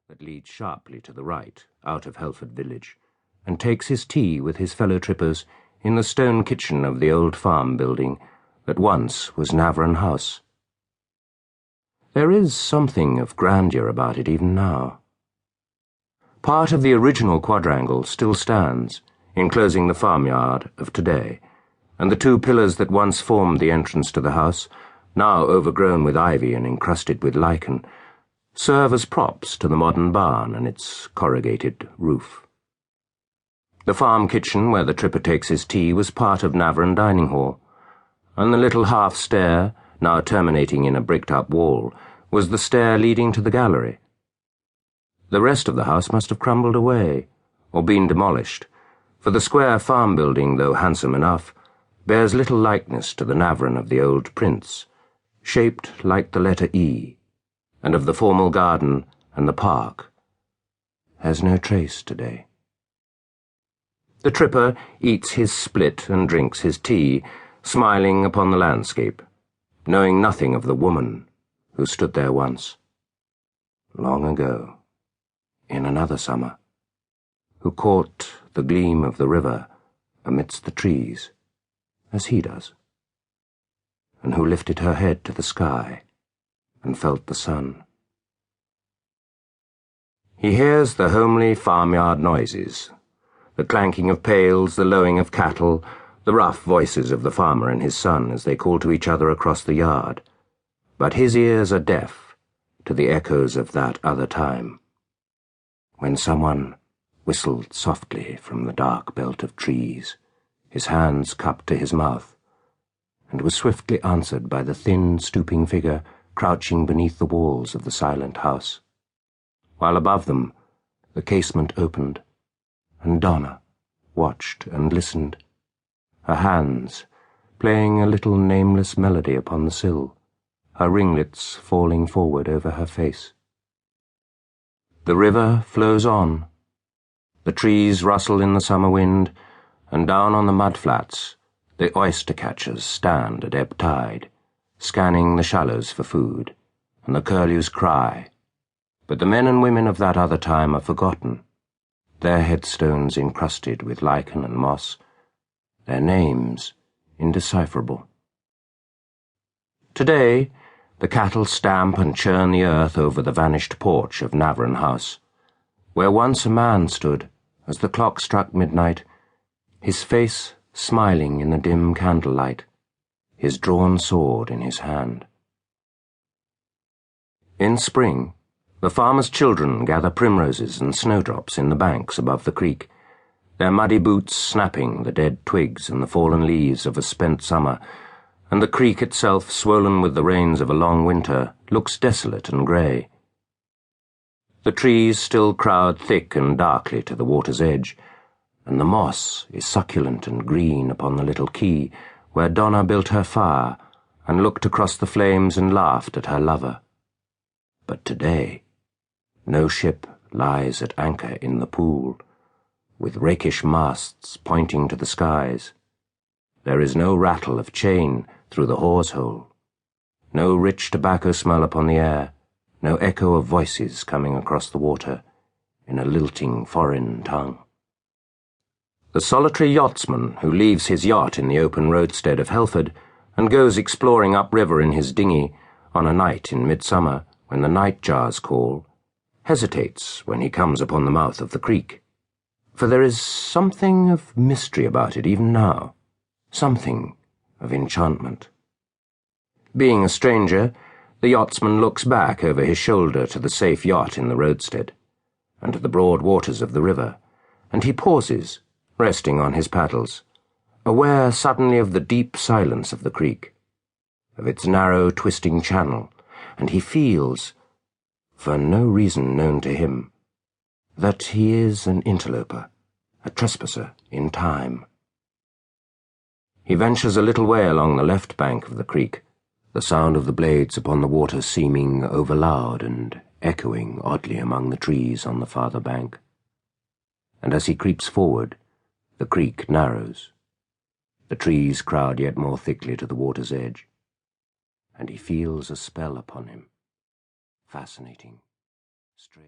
that leads sharply to the right, out of Helford village, and takes his tea with his fellow trippers in the stone kitchen of the old farm building that once was Navron House. There is something of grandeur about it even now. Part of the original quadrangle still stands, enclosing the farmyard of today, and the two pillars that once formed the entrance to the house, now overgrown with ivy and encrusted with lichen, serve as props to the modern barn and its corrugated roof. The farm kitchen where the tripper takes his tea was part of Navron dining hall, and the little half stair, now terminating in a bricked-up wall, was the stair leading to the gallery. The rest of the house must have crumbled away, or been demolished, for the square farm building, though handsome enough, bears little likeness to the Navron of the old prince, shaped like the letter E, and of the formal garden and the park, has no trace today. The tripper eats his split and drinks his tea, smiling upon the landscape, knowing nothing of the woman who stood there once, long ago, in another summer, who caught the gleam of the river amidst the trees, as he does, and who lifted her head to the sky and felt the sun. He hears the homely farmyard noises, the clanking of pails, the lowing of cattle, the rough voices of the farmer and his son as they call to each other across the yard, but his ears are deaf to the echoes of that other time, when someone whistled softly from the dark belt of trees, his hands cupped to his mouth, and was swiftly answered by the thin, stooping figure crouching beneath the walls of the silent house, while above them the casement opened, and Dona watched and listened, her hands playing a little nameless melody upon the sill, her ringlets falling forward over her face. The river flows on. The trees rustle in the summer wind, and down on the mudflats the oyster-catchers stand at ebb tide, scanning the shallows for food, and the curlews cry. But the men and women of that other time are forgotten, their headstones encrusted with lichen and moss, their names indecipherable. Today, the cattle stamp and churn the earth over the vanished porch of Navron House, where once a man stood as the clock struck midnight, his face smiling in the dim candlelight, his drawn sword in his hand. In spring, the farmers' children gather primroses and snowdrops in the banks above the creek, their muddy boots snapping the dead twigs and the fallen leaves of a spent summer, and the creek itself, swollen with the rains of a long winter, looks desolate and grey. The trees still crowd thick and darkly to the water's edge, and the moss is succulent and green upon the little quay where Dona built her fire and looked across the flames and laughed at her lover. But today, no ship lies at anchor in the pool, with rakish masts pointing to the skies. There is no rattle of chain through the hawse hole, no rich tobacco smell upon the air, no echo of voices coming across the water in a lilting foreign tongue. The solitary yachtsman who leaves his yacht in the open roadstead of Helford and goes exploring upriver in his dinghy on a night in midsummer when the night-jars call, hesitates when he comes upon the mouth of the creek, for there is something of mystery about it even now, something of enchantment. Being a stranger, the yachtsman looks back over his shoulder to the safe yacht in the roadstead, and to the broad waters of the river, and he pauses, resting on his paddles, aware suddenly of the deep silence of the creek, of its narrow, twisting channel, and he feels, for no reason known to him, that he is an interloper, a trespasser in time. He ventures a little way along the left bank of the creek, the sound of the blades upon the water seeming overloud and echoing oddly among the trees on the farther bank. And as he creeps forward, the creek narrows. The trees crowd yet more thickly to the water's edge, and he feels a spell upon him, fascinating, strange.